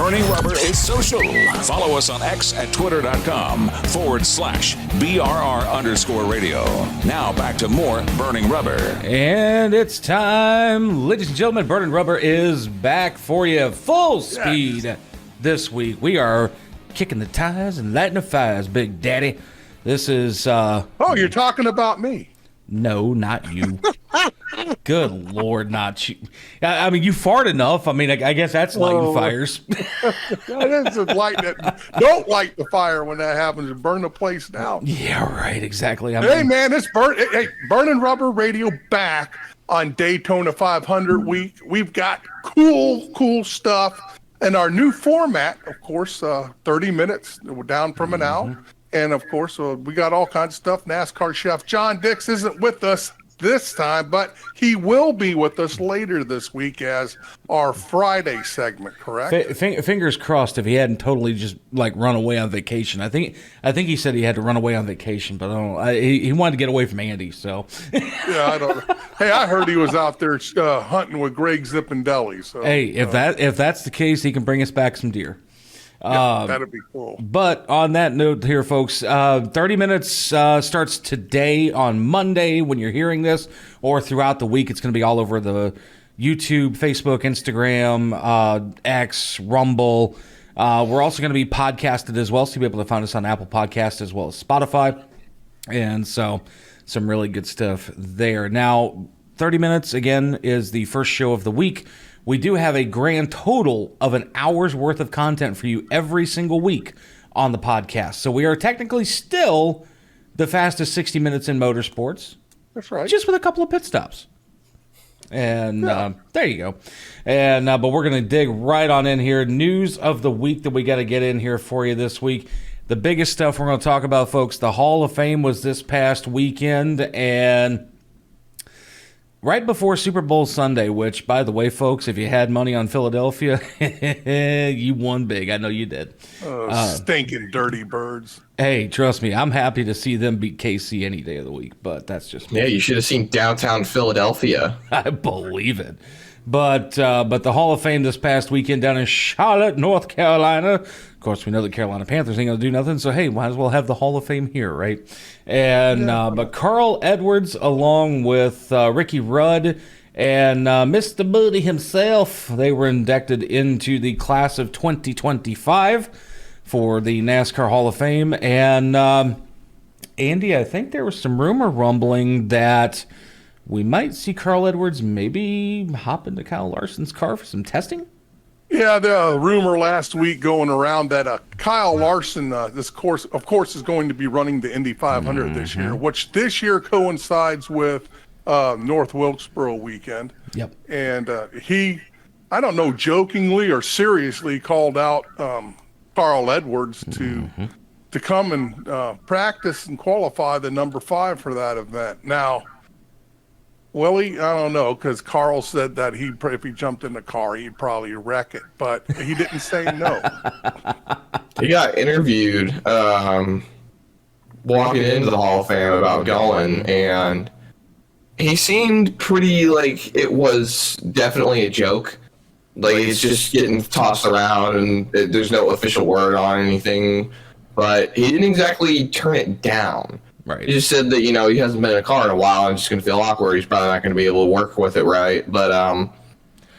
Burning Rubber is social. Follow us on X at twitter.com/BRR_radio. Now back to more Burning Rubber. And it's time, ladies and gentlemen. Burning Rubber is back for you full speed this week. We are kicking the tires and lighting the fires, Big Daddy. This is... Oh, you're talking about me. No, not you. Good Lord, not you. I mean, you fart enough. I mean, I guess that's lighting fires. That is lighting it. Don't light the fire when that happens and burn the place down. Yeah, right, exactly. Hey, man, it's Burning Rubber Radio back on Daytona 500 week. We've got cool stuff. And our new format, of course, 30 minutes. We're down from an hour. And, of course, we got all kinds of stuff. NASCAR chef John Dix isn't with us this time, but he will be with us later this week as our Friday segment, correct? Fingers crossed if he hadn't totally just, like, run away on vacation. I think he said he had to run away on vacation, but I don't know. He wanted to get away from Andy, so. Yeah, I don't know. Hey, I heard he was out there hunting with Greg Zippindelli. So, hey, if that's the case, he can bring us back some deer. Yeah, that'd be cool. But on that note here, folks, 30 minutes starts today on Monday when you're hearing this, or throughout the week. It's going to be all over the YouTube, Facebook, Instagram, X, Rumble. We're also going to be podcasted as well, so you'll be able to find us on Apple Podcasts as well as Spotify. And so some really good stuff there. Now, 30 minutes, again, is the first show of the week. We do have a grand total of an hour's worth of content for you every single week on the podcast. So we are technically still the fastest 60 minutes in motorsports. That's right. Just with a couple of pit stops. And there you go. And but we're going to dig right on in here. News of the week that we got to get in here for you this week. The biggest stuff we're going to talk about, folks, the Hall of Fame was this past weekend, and right before Super Bowl Sunday, which, by the way, folks, if you had money on Philadelphia, you won big. I know you did. Stinking dirty birds. Hey, trust me, I'm happy to see them beat KC any day of the week, but that's just me. Yeah, you should have seen downtown Philadelphia. I believe it. But the Hall of Fame this past weekend down in Charlotte, North Carolina. Of course, we know the Carolina Panthers ain't going to do nothing, so hey, might as well have the Hall of Fame here, right? And but Carl Edwards, along with Ricky Rudd and Mr. Booty himself, they were inducted into the class of 2025 for the NASCAR Hall of Fame. And Andy, I think there was some rumor rumbling that we might see Carl Edwards maybe hop into Kyle Larson's car for some testing. Yeah, the rumor last week going around that Kyle Larson, this course, of course, is going to be running the Indy 500 this year, which this year coincides with North Wilkesboro weekend. Yep. And he, I don't know, jokingly or seriously called out Carl Edwards to come and practice and qualify the number 5 for that event. Now, Willie, I don't know, because Carl said that if he jumped in the car, he'd probably wreck it, but he didn't say no. He got interviewed walking into the Hall of Fame about going, and he seemed pretty like it was definitely a joke. Like, it's just getting tossed around, and there's no official word on anything, but he didn't exactly turn it down. Right. He just said that, he hasn't been in a car in a while and it's just going to feel awkward. He's probably not going to be able to work with it right. But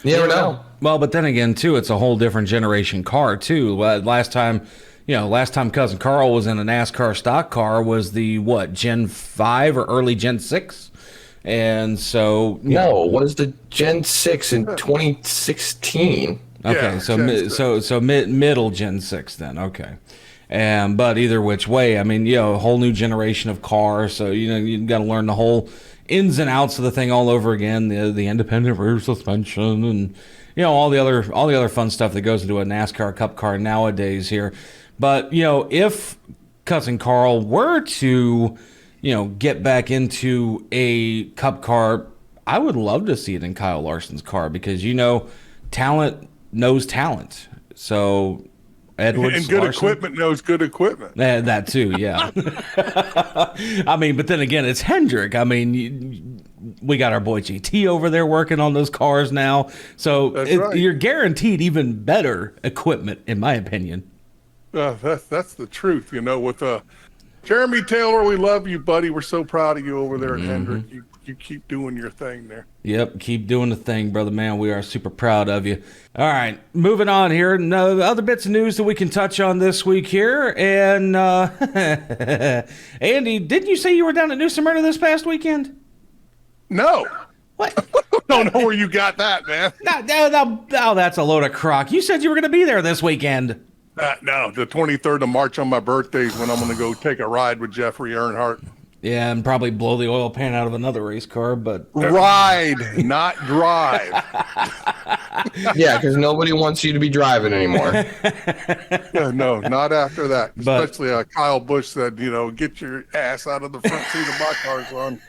you never know. Well, but then again, too, it's a whole different generation car, too. Last time Cousin Carl was in a NASCAR stock car was the, Gen 5 or early Gen 6? And so... No, it was the Gen 6 in 2016. Okay, yeah, so middle Gen 6 then, okay. But either which way, I mean, a whole new generation of cars, so you got to learn the whole ins and outs of the thing all over again. The independent rear suspension, and all the other fun stuff that goes into a NASCAR Cup car nowadays here. But if Cousin Carl were to get back into a Cup car, I would love to see it in Kyle Larson's car because talent knows talent. So. Edwards, and good Larson. Equipment knows good equipment. That too, yeah. I mean, but then again, it's Hendrick. I mean, we got our boy GT over there working on those cars now. So right. you're guaranteed even better equipment, in my opinion. That's the truth, with Jeremy Taylor, we love you, buddy. We're so proud of you over there at Hendrick. You keep doing your thing there. Yep, keep doing the thing, brother man. We are super proud of you. All right, moving on here. No other bits of news that we can touch on this week here. And Andy, didn't you say you were down at New Smyrna this past weekend? No. What? Don't know where you got that, man. No, that's a load of crock. You said you were going to be there this weekend. No, the 23rd of March on my birthday is when I'm going to go take a ride with Jeffrey Earnhardt. Yeah, and probably blow the oil pan out of another race car, but... Ride, not drive. Yeah, because nobody wants you to be driving anymore. No, not after that. Especially Kyle Busch said, get your ass out of the front seat of my car, son.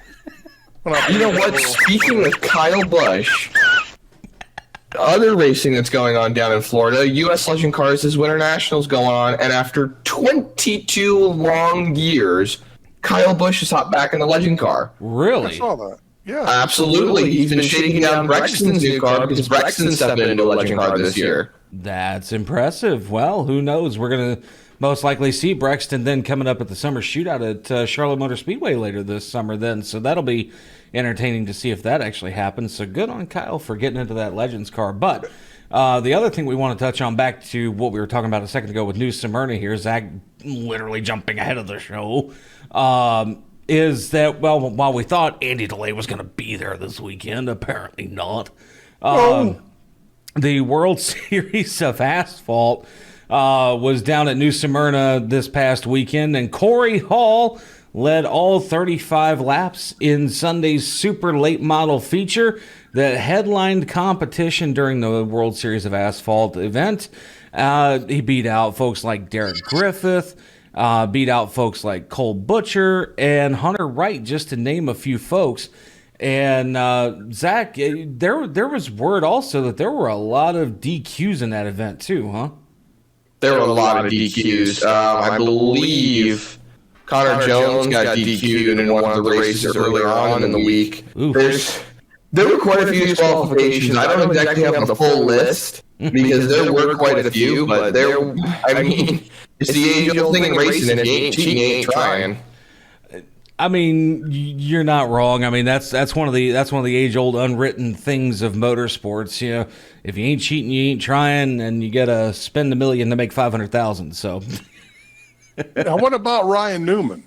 You know what? Speaking of Kyle Busch, other racing that's going on down in Florida, U.S. Legend Cars' Winter Nationals going on, and after 22 long years... Kyle Busch is hot back in the Legend car. Really? I saw that. Yeah. Absolutely. He's been shaking down Brexton's new car because Brexton's stepping into a Legend car this year. That's impressive. Well, who knows? We're going to most likely see Brexton then coming up at the summer shootout at Charlotte Motor Speedway later this summer then. So that'll be entertaining to see if that actually happens. So good on Kyle for getting into that Legends car. But the other thing we want to touch on, back to what we were talking about a second ago with New Smyrna here, Zach literally jumping ahead of the show, is that, well, while we thought Andy DeLay was going to be there this weekend, apparently not. The World Series of Asphalt was down at New Smyrna this past weekend, and Corey Hall led all 35 laps in Sunday's super late model feature that headlined competition during the World Series of Asphalt event. He beat out folks like Derek Griffith, beat out folks like Cole Butcher and Hunter Wright, just to name a few folks. And Zach, there was word also that there were a lot of DQs in that event too, huh? There were a lot of DQs. I believe Connor Jones got DQ'd in one of the races earlier on in the week. There were quite a few disqualifications. I don't exactly have the full list because there were quite a few, but it's the age-old thing in racing. If you ain't cheating, you ain't trying. I mean, you're not wrong. I mean, that's one of the age-old unwritten things of motorsports. If you ain't cheating, you ain't trying, and you gotta spend $1 million to make 500,000. So, now what about Ryan Newman?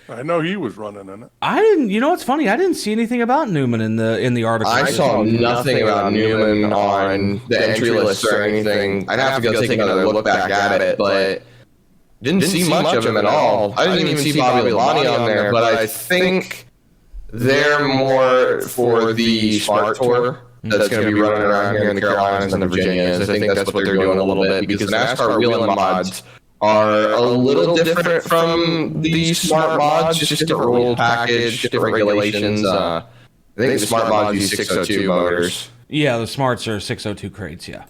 I know he was running in it. I didn't. You know what's funny? I didn't see anything about Newman in the article. I saw nothing about Newman on the entry list or anything. I'd have to go take another look back at it, but didn't see much of him at all. I didn't even see Bobby Labonte on there, but I think they're more for the Smart Tour that's going to be running around here in the Carolinas and the Virginias. I think that's what they're doing a little bit, because NASCAR wheeling mods are a little different from the Smart mods, just different rule package, different regulations. I think the Smart mods use 602 motors. Yeah, the Smarts are 602 crates, yeah.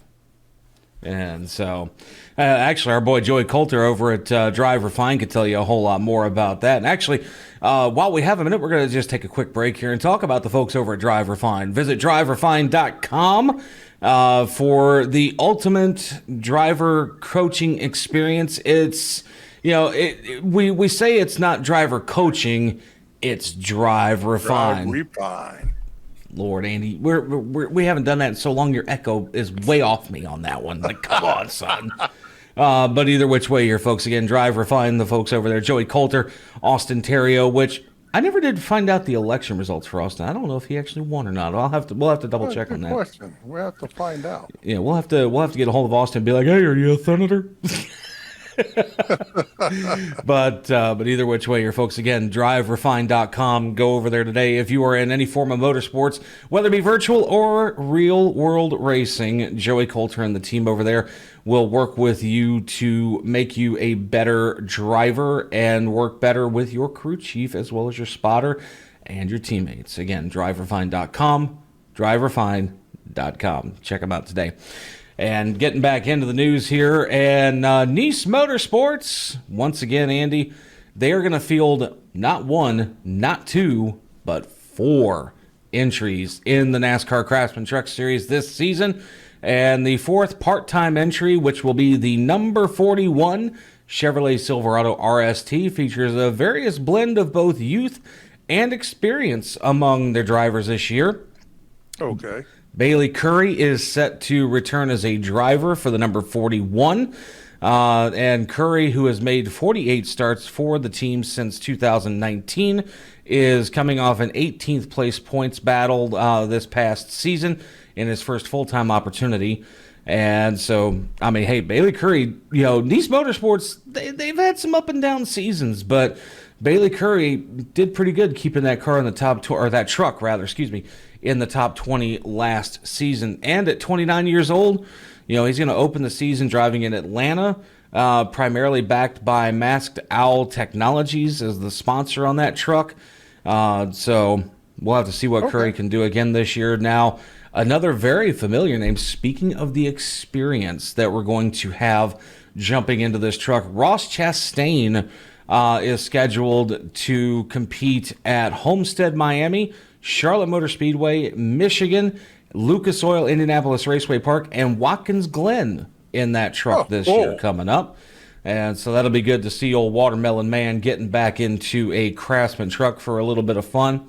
And so, actually, our boy Joey Coulter over at Drive Refine could tell you a whole lot more about that. And actually, while we have a minute, we're going to just take a quick break here and talk about the folks over at Drive Refine. Visit driverefine.com for the ultimate driver coaching experience. It's, we say it's not driver coaching, it's Drive Refine. Drive Refine. Lord, Andy, we haven't done that in so long. Your echo is way off me on that one. Like, come on, son. But either which way here, folks. Again, Drive Refine, the folks over there. Joey Coulter, Austin Terrio, which I never did find out the election results for Austin. I don't know if he actually won or not. We'll have to double check on that. Question. We'll have to find out. Yeah, we'll have to get a hold of Austin and be like, hey, are you a senator? But either which way here, folks, again, driverefine.com. Go over there today if you are in any form of motorsports, whether it be virtual or real world racing. Joey Coulter and the team over there will work with you to make you a better driver and work better with your crew chief as well as your spotter and your teammates. Again, driverefine.com, driverefine.com. Check them out today. And getting back into the news here, and Nice Motorsports, once again, Andy, they are going to field not one, not two, but 4 entries in the NASCAR Craftsman Truck Series this season. And the fourth part-time entry, which will be the number 41 Chevrolet Silverado RST, features a various blend of both youth and experience among their drivers this year. Okay. Bailey Curry is set to return as a driver for the number 41. And Curry, who has made 48 starts for the team since 2019, is coming off an 18th place points battle this past season in his first full-time opportunity. And so, I mean, hey, Bailey Curry, Nice Motorsports, they've had some up and down seasons, but Bailey Curry did pretty good keeping that car in the top, or that truck rather, in the top 20 last season. And at 29 years old, he's going to open the season driving in Atlanta, primarily backed by Masked Owl Technologies as the sponsor on that truck. So we'll have to see what Curry can do again this year. Now, another very familiar name, speaking of the experience that we're going to have jumping into this truck, Ross Chastain is scheduled to compete at Homestead, Miami, Charlotte Motor Speedway, Michigan, Lucas Oil, Indianapolis Raceway Park, and Watkins Glen in that truck this year coming up. And so that'll be good to see old Watermelon Man getting back into a Craftsman truck for a little bit of fun.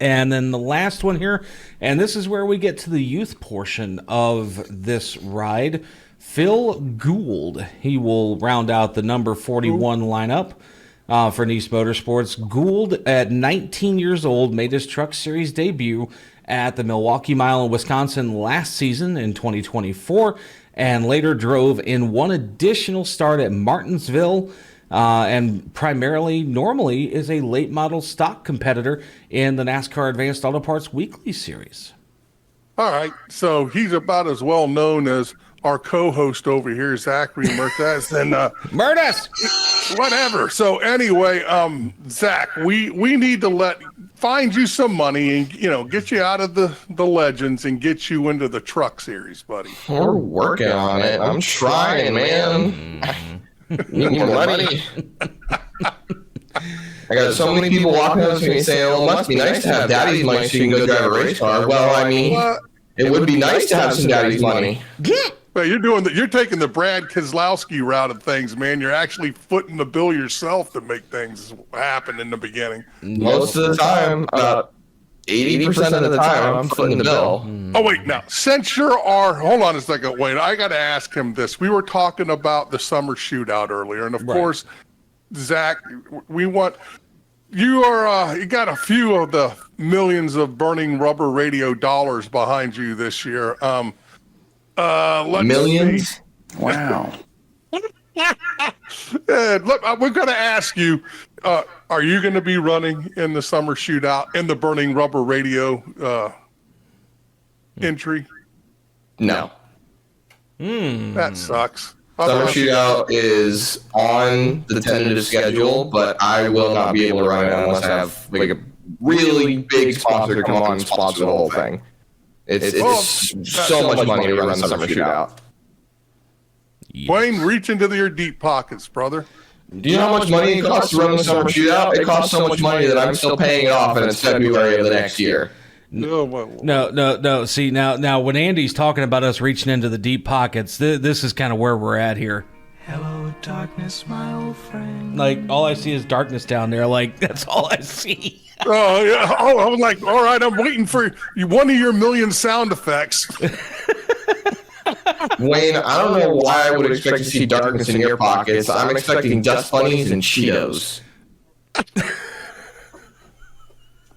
And then the last one here, and this is where we get to the youth portion of this ride, Phil Gould. He will round out the number 41 lineup for Nice Motorsports. Gould, at 19 years old, made his Truck Series debut at the Milwaukee Mile in Wisconsin last season in 2024, and later drove in one additional start at Martinsville, and normally is a late model stock competitor in the NASCAR Advanced Auto Parts Weekly Series. All right, so he's about as well known as our co-host over here, Zachary Mertes, and Mertes! Whatever. So anyway, Zach, we need to find you some money and get you out of the Legends and get you into the Truck Series, buddy. We're working on it. I'm trying, man. Need more money. I got so many people walking up to me saying, "Oh, it must be nice to have daddy's money so you can go drive a race car." Well, I mean, it would be nice to have some daddy's money. Well, you're taking the Brad Keselowski route of things, man. You're actually footing the bill yourself to make things happen in the beginning. Most of the time, about 80% of the time, I'm footing the bill. Oh, wait, now, hold on a second. Wait, I got to ask him this. We were talking about the summer shootout earlier, and of course, Zach, you got a few of the millions of Burning Rubber Radio dollars behind you this year. Millions? See. Wow. Look, we're going to ask you, are you going to be running in the summer shootout in the Burning Rubber Radio entry? No. That sucks. Summer shootout is on the tentative schedule, but I will not be able to run it unless I have like a really big sponsor to come on and sponsor the whole thing. It's so much money to run the summer shootout. Yes. Wayne, reach into your deep pockets, brother. Do you know how much money it costs to run the summer shootout? It costs so much money that I'm still paying it off, and it's February of the next year. No. See, now when Andy's talking about us reaching into the deep pockets, this is kind of where we're at here. Hello, darkness, my old friend. Like, all I see is darkness down there. Like, that's all I see. Oh, yeah. Oh, I was like, all right, I'm waiting for one of your million sound effects. Wayne, I don't know why I would expect to see darkness in your pockets. I'm expecting dust bunnies and Cheetos.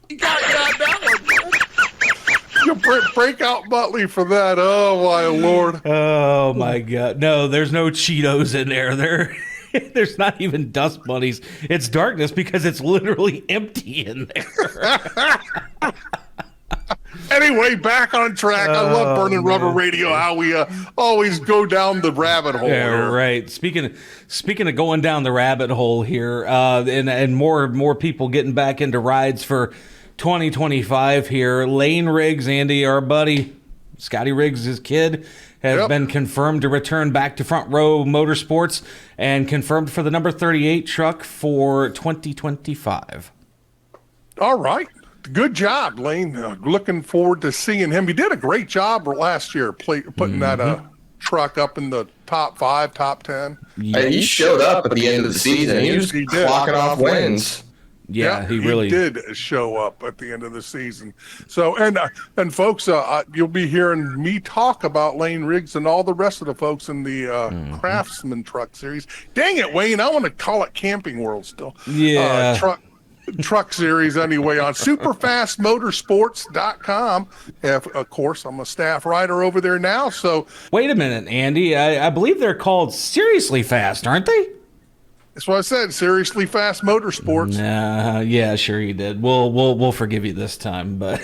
You got that one. You break out Butley for that. Oh, my Lord. Oh, my God. No, there's no Cheetos in there. There's not even dust bunnies. It's darkness because it's literally empty in there. Anyway, back on track. I love Burning Rubber Radio, how we always go down the rabbit hole. Yeah, here. right. Speaking of going down the rabbit hole here, and more people getting back into rides for 2025 here. Lane Riggs, Andy, our buddy, Scotty Riggs, his kid, has been confirmed to return back to Front Row Motorsports and confirmed for the number 38 truck for 2025. All right. good job, Lane. Looking forward to seeing him. He did a great job last year putting that truck up in the top 5, top 10. And he showed up at the end of the season. He was clocking off wins. Yeah, he really did show up at the end of the season. So, and folks, you'll be hearing me talk about Lane Riggs and all the rest of the folks in the Craftsman Truck Series. Dang it, Wayne! I want to call it Camping World still. Yeah. Truck Series anyway on superfastmotorsports.com. Of course, I'm a staff writer over there now. So wait a minute, Andy. I believe they're called Seriously Fast, aren't they? that's what I said. Seriously Fast Motorsports. Yeah, sure you did. We'll forgive you this time, but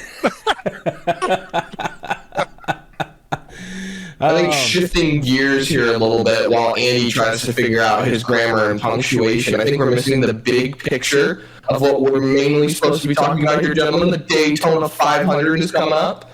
I think shifting gears here a little bit while Andy tries to figure out his grammar and punctuation, I think we're missing the big picture of what we're mainly supposed to be talking about here, gentlemen. The Daytona 500 is coming up.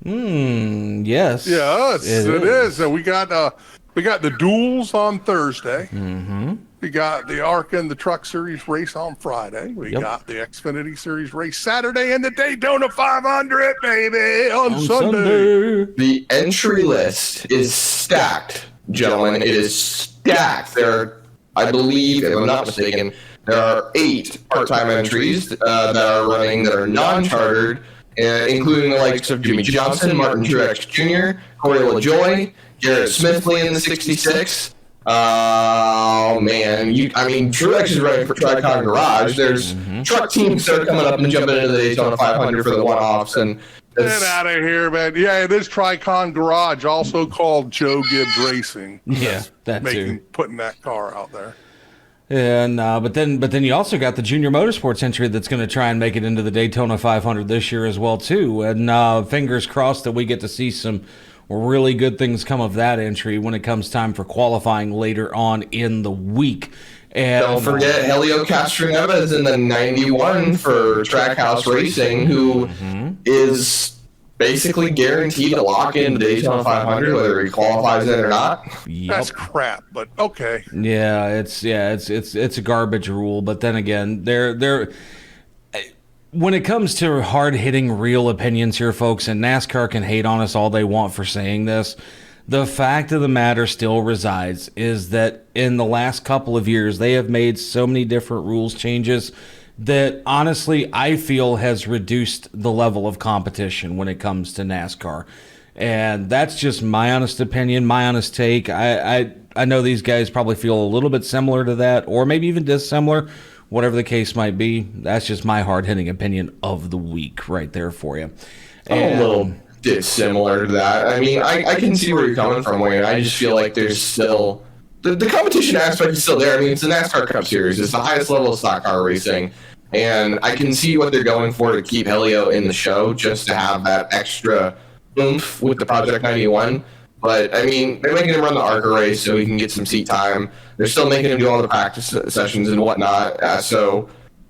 Yes. Yes, it is. We got the duels on Thursday. Mm-hmm. We got the ARCA and the Truck Series race on Friday. We got the Xfinity Series race Saturday and the Daytona 500, baby, on Sunday. The entry list is stacked, gentlemen. It is stacked. There, I believe, if I'm not mistaken, there are 8 part-time entries that are running that are non-chartered, including the likes of Jimmy Johnson, Martin Truex Jr., Corey LaJoie, Garrett Smithley in the 66. Oh man, Truex is running for Tricon Garage. There's truck teams that are coming up and jumping into the Daytona 500 for the one-offs, and get out of here, man. Yeah, it is Tricon Garage, also called Joe Gibbs Racing. Yeah, that too. Putting that car out there. And but then you also got the Junior Motorsports entry that's going to try and make it into the Daytona 500 this year as well too. And fingers crossed that we get to see some really good things come of that entry when it comes time for qualifying later on in the week. And don't forget Helio Castroneves in the 91 for Trackhouse Racing, who is basically guaranteed to lock in the Daytona 500 whether he qualifies in it or not. Yep. That's crap, but okay. Yeah, it's a garbage rule, but then again, they're when it comes to hard-hitting real opinions here, folks, and NASCAR can hate on us all they want for saying this, the fact of the matter still resides is that in the last couple of years, they have made so many different rules changes that honestly I feel has reduced the level of competition when it comes to NASCAR. And that's just my honest opinion, my honest take. I know these guys probably feel a little bit similar to that, or maybe even dissimilar. Whatever the case might be, that's just my hard-hitting opinion of the week right there for you. I'm a little bit similar to that. I mean, I can see where you're coming from, Wayne. I just feel like there's still... The competition aspect is still there. I mean, it's the NASCAR Cup Series. It's the highest level of stock car racing. And I can see what they're going for to keep Helio in the show, just to have that extra oomph with the Project 91. But, I mean, they're making him run the ARCA race so he can get some seat time. They're still making him do all the practice sessions and whatnot. So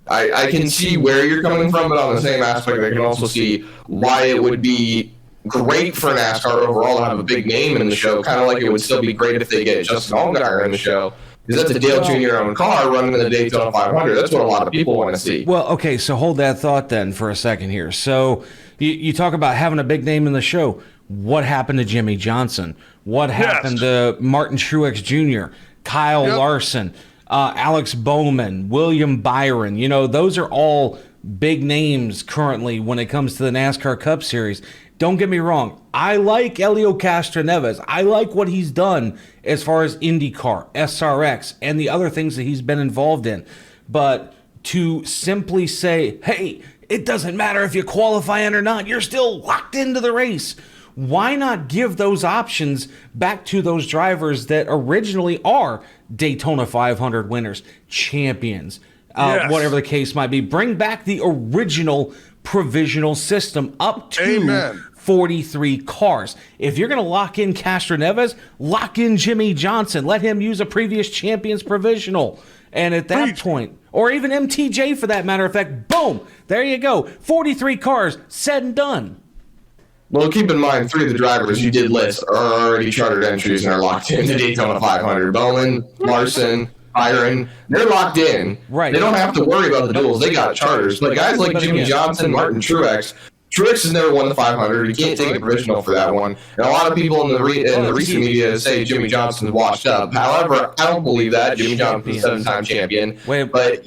I can see where you're coming from, but on the same aspect, I can also see why it would be great for NASCAR overall to have a big name in the show, kind of like it would still be great if they get Justin Allgaier in the show. Because that's a Dale Jr. owned car running in the Daytona 500. That's what a lot of people want to see. Well, okay, so hold that thought then for a second here. So you talk about having a big name in the show. What happened to Jimmy Johnson? What happened to Martin Truex Jr., Kyle Larson, Alex Bowman, William Byron? You know, those are all big names currently when it comes to the NASCAR Cup Series. Don't get me wrong. I like Helio Castroneves. I like what he's done as far as IndyCar, SRX, and the other things that he's been involved in. But to simply say, hey, it doesn't matter if you qualify in or not, you're still locked into the race. Why not give those options back to those drivers that originally are Daytona 500 winners, champions, whatever the case might be? Bring back the original provisional system up to 43 cars. If you're going to lock in Castroneves, lock in Jimmy Johnson. Let him use a previous champion's provisional. And at that point, or even MTJ for that matter of fact, boom, there you go. 43 cars, said and done. Well, keep in mind, 3 of the drivers you did list are already chartered entries and are locked into Daytona 500. Bowman, Larson, Byron, they're locked in. Right. They don't have to worry about the duels. They got charters. But guys like Jimmy Johnson, Martin Truex has never won the 500. You can't take a provisional for that one. And a lot of people in the recent media say Jimmy Johnson's washed up. However, I don't believe that. Jimmy Johnson's a 7-time champion. But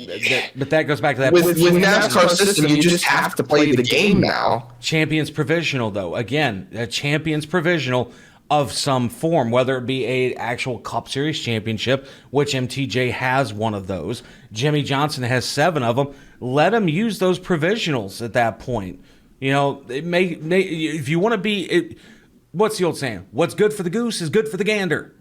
that goes back to that. With NASCAR system, you just have to play the game now. Champions provisional, though. Again, a champions provisional of some form, whether it be a actual Cup Series championship, which MTJ has one of those. Jimmy Johnson has 7 of them. Let him use those provisionals at that point. You know, it may if you want to be, what's the old saying? What's good for the goose is good for the gander.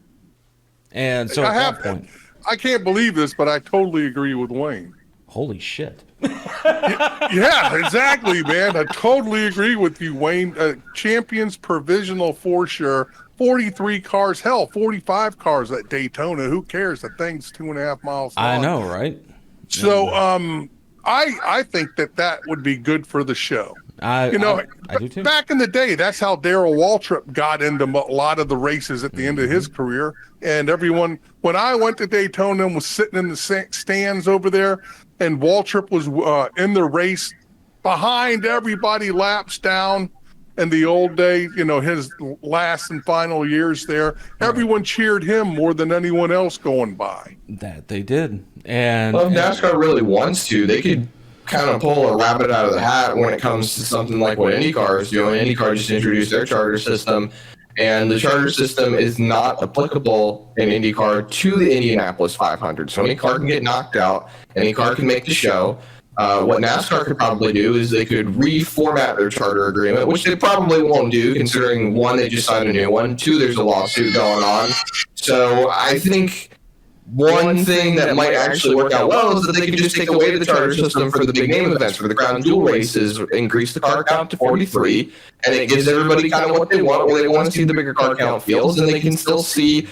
And so at that point, I can't believe this, but I totally agree with Wayne. Holy shit. Yeah, exactly, man. I totally agree with you, Wayne. Champions provisional for sure. 43 cars, hell, 45 cars at Daytona. Who cares? The thing's 2.5 miles long. I know, right? So, I think that would be good for the show. I do too. Back in the day, that's how Darrell Waltrip got into a lot of the races at the end of his career. And everyone, when I went to Daytona and was sitting in the stands over there, and Waltrip was in the race behind everybody, laps down. In the old days, you know, his last and final years there, everyone cheered him more than anyone else going by. That they did. And well, if NASCAR really wants to, they could kind of pull a rabbit out of the hat when it comes to something like what IndyCar is doing. IndyCar just introduced their charter system, and the charter system is not applicable in IndyCar to the Indianapolis 500. So any car can get knocked out, any car can make the show. What NASCAR could probably do is they could reformat their charter agreement, which they probably won't do, considering 1, they just signed a new one, 2, there's a lawsuit going on. So I think one thing that might actually work out well is that they could just take away the charter system for the big name events, for the crown jewel races, increase the car count to 43, and it gives everybody kind of what they want, where they want to see the bigger car count fields, and they can still see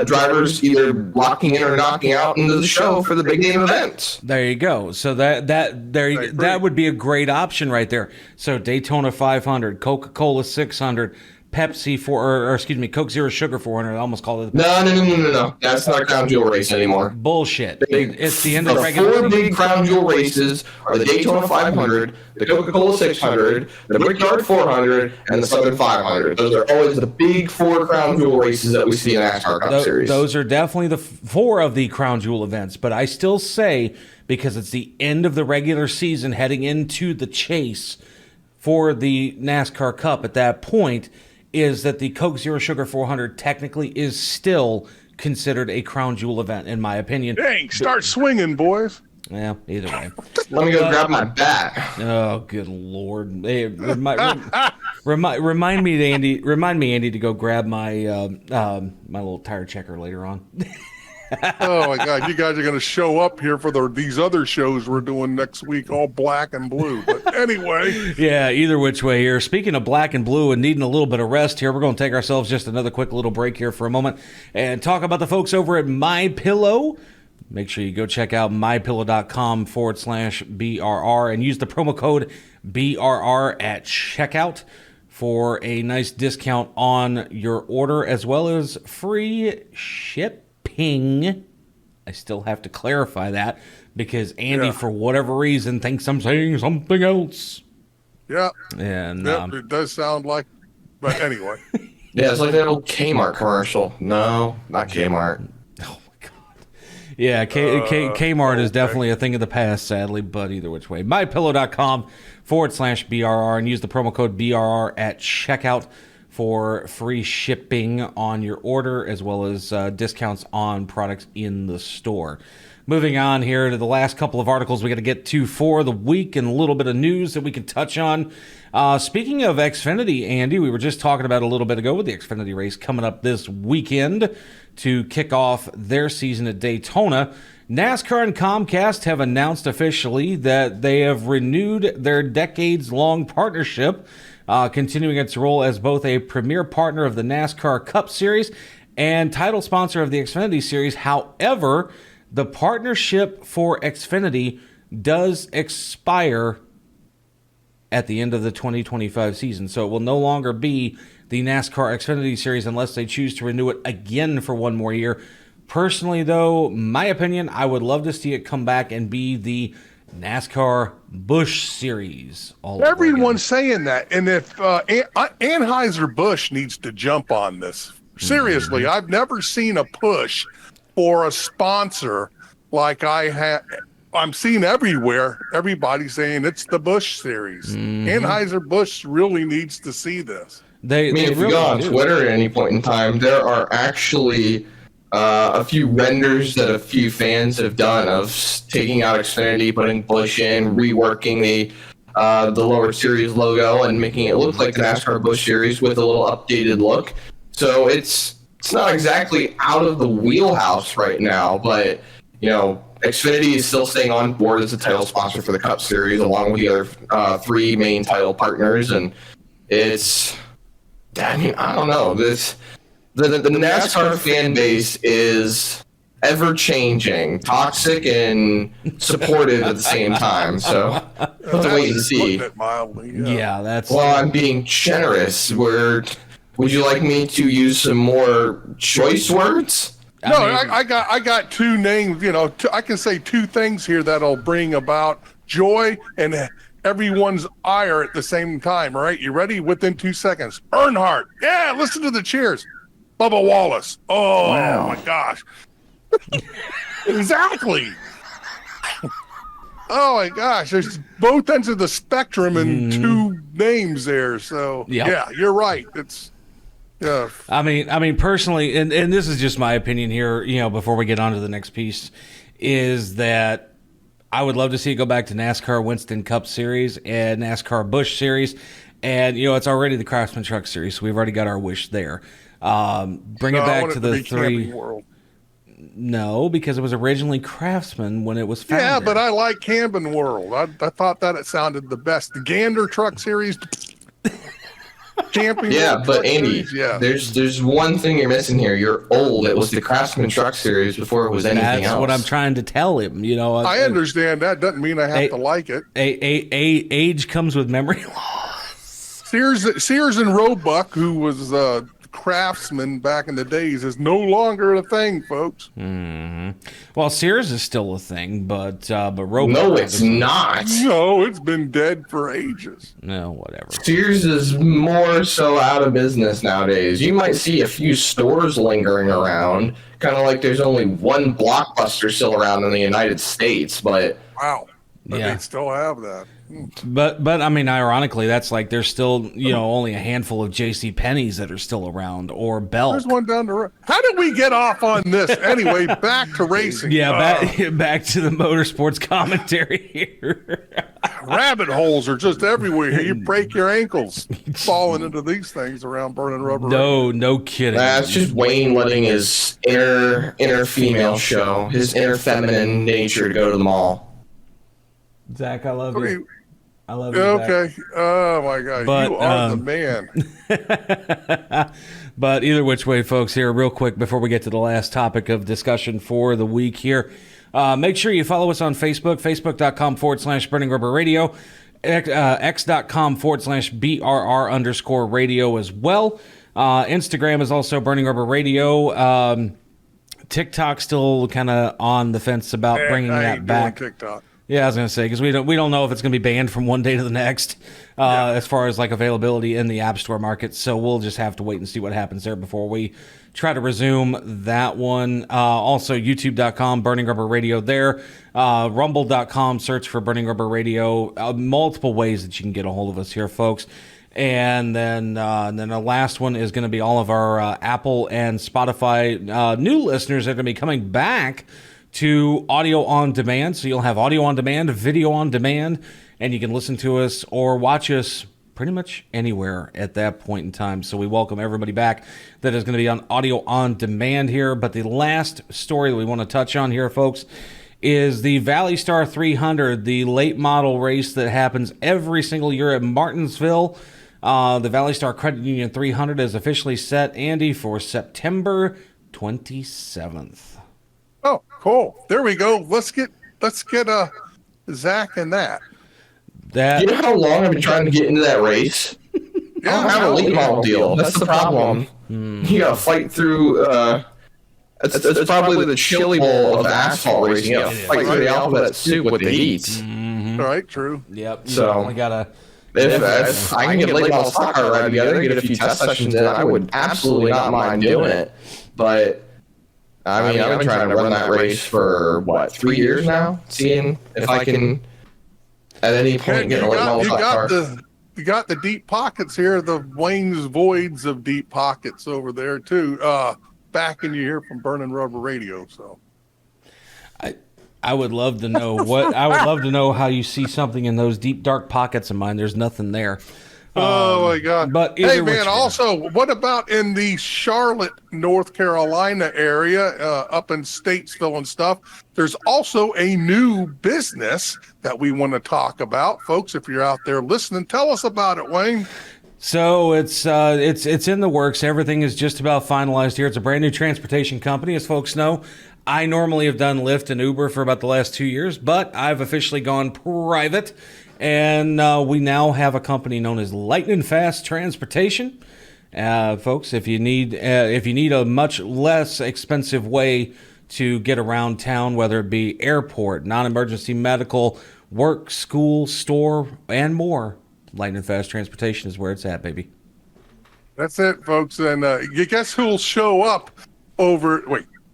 drivers either locking in or knocking out into the show for the big name events. There you go. So that would be a great option right there. So Daytona 500, Coca-Cola 600, Pepsi Coke Zero Sugar 400. I almost called it. No. That's not a crown jewel race anymore. Bullshit. It's the end of the regular. The 4 big crown jewel races are the Daytona 500, the Coca-Cola 600, the Brickyard 400, and the Southern 500. Those are always the big 4 crown jewel races that we see in NASCAR Cup Series. Those are definitely the 4 of the crown jewel events. But I still say, because it's the end of the regular season heading into the chase for the NASCAR Cup at that point, is that the Coke Zero Sugar 400 technically is still considered a crown jewel event, in my opinion. Dang, start swinging, boys. Yeah, either way. Let me go grab my bat. Oh, good Lord. Hey, remind me, Andy, to go grab my my little tire checker later on. Oh my God, you guys are going to show up here for these other shows we're doing next week, all black and blue. But anyway. Yeah, either which way here. Speaking of black and blue and needing a little bit of rest here, we're going to take ourselves just another quick little break here for a moment and talk about the folks over at MyPillow. Make sure you go check out mypillow.com/BRR and use the promo code BRR at checkout for a nice discount on your order, as well as free shipping. I still have to clarify that because Andy, for whatever reason, thinks I'm saying something else. Yeah. And it does sound like, but anyway. Yeah, it's like that old Kmart commercial. No, not Kmart. Oh my God. Yeah, Kmart is definitely a thing of the past, sadly, but either which way. MyPillow.com/BRR and use the promo code BRR at checkout for free shipping on your order, as well as discounts on products in the store. Moving on here to the last couple of articles we got to get to for the week and a little bit of news that we can touch on. Speaking of Xfinity, Andy, we were just talking about a little bit ago with the Xfinity race coming up this weekend to kick off their season at Daytona. NASCAR and Comcast have announced officially that they have renewed their decades-long partnership, continuing its role as both a premier partner of the NASCAR Cup Series and title sponsor of the Xfinity Series. However, the partnership for Xfinity does expire at the end of the 2025 season, so it will no longer be the NASCAR Xfinity Series unless they choose to renew it again for one more year Personally, though, my opinion, I would love to see it come back and be the NASCAR Busch Series. Everyone's saying that, and if Anheuser-Busch needs to jump on this. Seriously, I've never seen a push for a sponsor like I'm seeing everywhere. Everybody saying it's the Busch Series. Anheuser-Busch really needs to see this. If you go on Twitter at any point in time, there are actually a few renders that a few fans have done of taking out Xfinity, putting Busch in, reworking the lower series logo, and making it look like the NASCAR Busch Series with a little updated look. So it's not exactly out of the wheelhouse right now, but Xfinity is still staying on board as a title sponsor for the Cup Series, along with the other three main title partners, and I don't know. The NASCAR fan base is ever changing, toxic and supportive at the same time. So we'll have to wait and see. Yeah, that's. Well, I'm being generous. Would you like me to use some more choice words? I got two names. I can say two things here that'll bring about joy and everyone's ire at the same time. All right, you ready? Within 2 seconds. Earnhardt. Yeah, listen to the cheers. Bubba Wallace. Oh, wow. My gosh. Exactly. Oh my gosh, there's both ends of the spectrum and two names there. So yeah, you're right. It's I mean, personally, and this is just my opinion here. Before we get on to the next piece, is that I would love to see it go back to NASCAR Winston Cup Series and NASCAR Busch Series, and it's already the Craftsman Truck Series, so we've already got our wish there. Bring it back to the three. No, because it was originally Craftsman when it was founded. Yeah, but I like Camping World. I thought that it sounded the best. The Gander Truck Series. Camping World but Andy, there's one thing you're missing here. You're old. It was the Craftsman Truck Series before it was anything else. That's what I'm trying to tell him. I understand that. Doesn't mean I have to like it. Age comes with memory loss. Sears and Roebuck, who was Craftsman back in the days, is no longer a thing, folks. Well, Sears is still a thing, but Roebuck. No, it's not. No, it's been dead for ages. No, whatever. Sears is more so out of business nowadays. You might see a few stores lingering around, kind of like there's only one Blockbuster still around in the United States, but wow, they still have that. But I mean, ironically, that's like there's still only a handful of J.C. Penney's that are still around, or Belk. There's one down the road. How did we get off on this? Anyway, back to racing. Yeah, back to the motorsports commentary here. Rabbit holes are just everywhere. You break your ankles falling into these things around Burning Rubber. No kidding. That's just Wayne letting his inner female show, his inner feminine nature, to go to the mall. Zach, I love you. I love you. Okay. Zach. Oh my God, you are the man. But either which way, folks, here real quick before we get to the last topic of discussion for the week here, make sure you follow us on Facebook, facebook.com/Burning Rubber Radio, x.com/BRR_radio as well. Instagram is also Burning Rubber Radio. TikTok still kind of on the fence about bringing that back. TikTok. Yeah, I was gonna say because we don't know if it's gonna be banned from one day to the next, as far as like availability in the App Store market. So we'll just have to wait and see what happens there before we try to resume that one. Also, YouTube.com, Burning Rubber Radio there. Rumble.com, search for Burning Rubber Radio. Multiple ways that you can get a hold of us here, folks. And then the last one is going to be all of our Apple and Spotify new listeners that are going to be coming back to audio on demand. So you'll have audio on demand, video on demand, and you can listen to us or watch us pretty much anywhere at that point in time. So we welcome everybody back that is going to be on audio on demand here. But the last story that we want to touch on here, folks, is the Valley Star 300, the late model race that happens every single year at Martinsville. The Valley Star Credit Union 300 is officially set, Andy, for September 27th. Oh, cool. There we go. Let's get Zach in that. You know how long I've been trying to get into that race? I don't have a late model deal. That's the problem. You gotta fight through That's probably the chili bowl of asphalt racing. You know, fight for the alphabet soup with the heats. All right, true. Yep. You So- only gotta. If I can get late model stock car ride together, get a few test sessions in, I would absolutely not mind doing it. But I mean, I've been trying to run that race for what, 3 years now, seeing if I can at any point get a late model stock car. You got the deep pockets here, the Wayne's voids of deep pockets over there too. Backing you here from Burning Rubber Radio. So I would love to know I would love to know how you see something in those deep dark pockets of mine. There's nothing there. oh my God. But hey either which man, way. also, what about in the Charlotte, North Carolina area, up in Statesville and stuff? There's also a new business that we want to talk about. Folks, if you're out there listening, tell us about it, Wayne. So it's in the works. Everything is just about finalized here. It's a brand new transportation company, as folks know. I normally have done Lyft and Uber for about the last 2 years, but I've officially gone private, and we now have a company known as Lightning Fast Transportation. Folks, if you need a much less expensive way to get around town, whether it be airport, non-emergency medical, work, school, store, and more, Lightning Fast Transportation is where it's at, baby. That's it, folks. And you guess who'll show up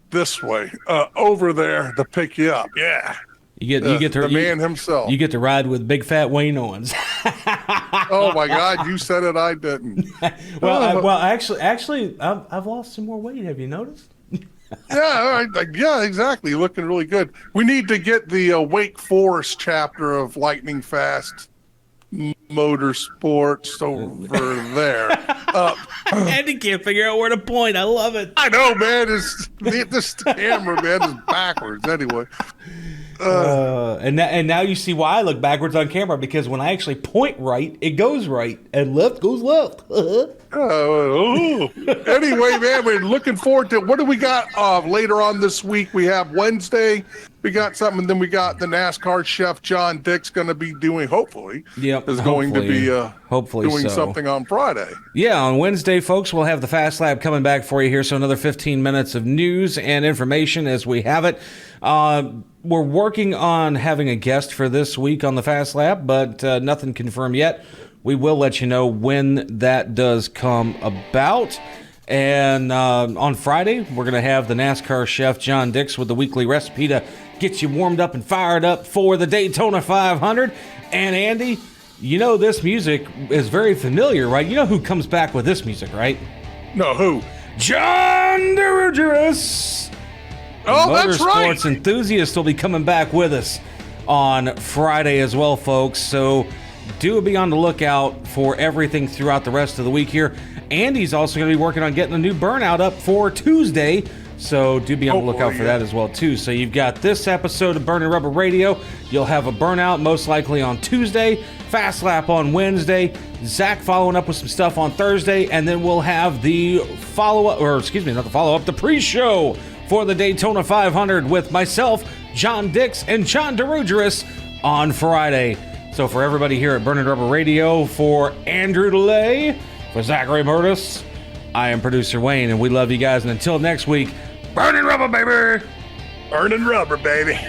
this way, over there to pick you up? Yeah. You get to the man himself. You get to ride with Big Fat Wayne Owens. Oh my God, you said it, I didn't. Actually, I've lost some more weight. Have you noticed? Yeah, all right. Yeah, exactly. Looking really good. We need to get the Wake Forest chapter of Lightning Fast Motorsports over there. Andy can't figure out where to point. I love it. I know, man. This camera, man, is backwards anyway. And now you see why I look backwards on camera, because when I actually point right, it goes right, and left goes left. Anyway, man, we're looking forward to what do we got later on this week? We have Wednesday. We got something, and then we got the NASCAR chef John Dick's going to be doing. Hopefully, going to be doing something on Friday. Yeah, on Wednesday, folks, we'll have the Fast Lab coming back for you here. So another 15 minutes of news and information as we have it. We're working on having a guest for this week on the Fast Lab, but nothing confirmed yet. We will let you know when that does come about. And on Friday, we're going to have the NASCAR chef John Dix with the weekly recipe to get you warmed up and fired up for the Daytona 500. And Andy, you know this music is very familiar, right? You know who comes back with this music, right? No, who? John DeRugeris. Oh, that's right. Motorsports enthusiast will be coming back with us on Friday as well, folks. So do be on the lookout for everything throughout the rest of the week here. Andy's also going to be working on getting a new burnout up for Tuesday. So do be on the lookout for that as well, too. So you've got this episode of Burning Rubber Radio. You'll have a burnout most likely on Tuesday, Fast Lap on Wednesday, Zach following up with some stuff on Thursday, and then we'll have the the pre-show for the Daytona 500 with myself, John Dix, and John DeRugeris on Friday. So for everybody here at Burning Rubber Radio, for Andrew DeLay, for Zachary Murtis, I am producer Wayne, and we love you guys. And until next week, Burning Rubber, baby! Burning rubber, baby.